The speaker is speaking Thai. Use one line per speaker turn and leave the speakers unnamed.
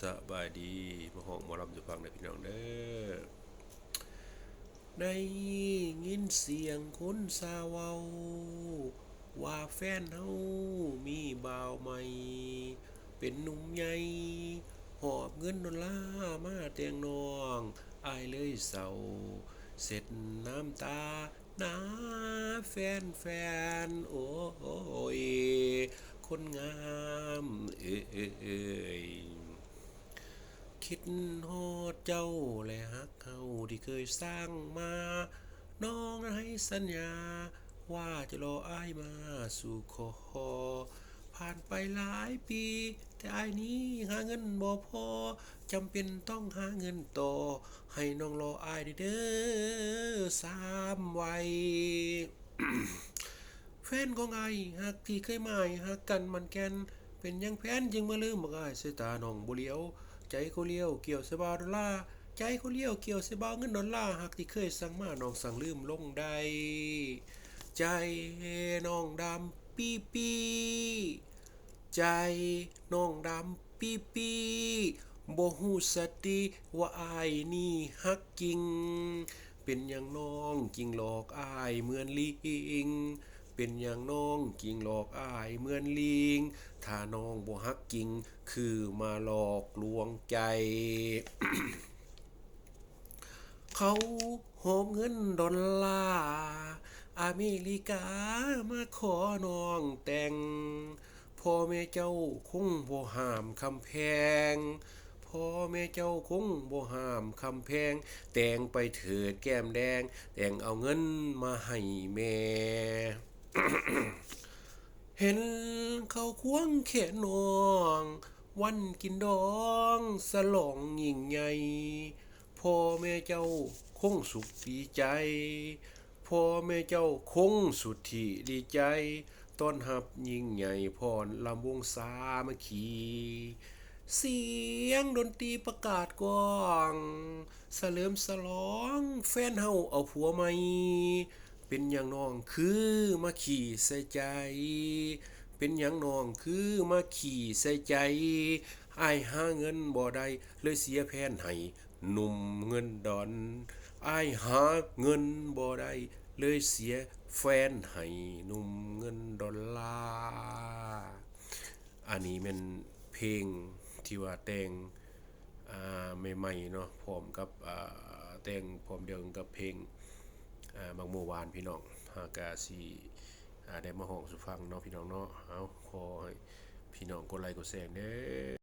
สบายดีมาห้องหมอลำจะฟังในพี่น้องเด้อได้ยินเสียงคนสาวเว้าว่าแฟนเฮามีบ่าวใหม่เป็นหนุ่มใหญ่หอบเงินดอลลาร์มาแต่งน้องอายเลยเศร้าเสร็จน้ำตาหน้าแฟนโอ้ยคนงามเอ้ย คิดฮอดเจ้าและฮักเฮาที่เคยสร้างมาน้องนั้นให้สัญญาว่าจะรออ้ายมาสู่ขอผ่านไปหลายปีแต่อ้ายนี้หาเงินบ่พอจำเป็นต้องหาเงินต่อให้น้องรออ้ายเด้อสามวัย แฟนของไอ้หักที่เคยหมายหักกันมันแก่นเป็นยังแพนจึงมาลืมบอกอ้ายสายตาน้องบ่เลี้ยวใจเขาเลี้ยวเกี่ยวเสบาดอลลาร์ใจเขาเลี้ยวเกี่ยวเสบาเงินดอลลาร์หักที่เคยสั่งมาน้องสั่งลืมลงได้ใจน้องดำปีปีใจน้องดำปีปีบ่ฮู้สติว่าอายนี่ฮักจริงเป็นอย่างน้องจริงหลอกอายเหมือนลิง เป็นอย่างน้องกิ่งหลอกอ้ายเหมือนลิงถ้าน้องบ่ฮักจริงคือมาหลอกลวงใจ เขาหอบเงินดอลลาร์อเมริกามาขอน้องแต่งพ่อแม่เจ้าคงบ่ห้ามคำแพงพ่อแม่เจ้าคงบ่ห้ามคำแพงแต่งไปเถิดแก้มแดงแต่งเอาเงินมาให้แม่ เห็นเขาควงแขนน้องวันกินดองสลองยิ่งใหญ่พ่อแม่เจ้าคงสุขดีใจพ่อแม่เจ้าคงสุดที่ดีใจต้อนรับยิ่งใหญ่พรลำวงสามัคคีเสียงดนตรีประกาศกว้างเสลิมสลองแฟนเฮาเอาผัวใหม่ เป็นอย่างน้องคือมาขี่ใส่ใจ เป็นอย่างน้องคือมาขี่ใส่ใจอ้ายหาเงินบ่ได้เลยเสียแผนให้หนุ่มเงินดอนอ้ายหาเงินบ่ได้เลยเสียแฟนให้หนุ่มเงินดอลลาร์อันนี้เป็นเพลงที่ว่าแต่งใหม่ๆเนาะพร้อมกับแต่งพร้อมเดียวกันกับเพลง บางเมื่อวานพี่น้องหากาสีได้มาห้องสุฟังเนาะพี่น้องเนาะเอาขอให้พี่น้องกดไลค์กดแชร์เด้อ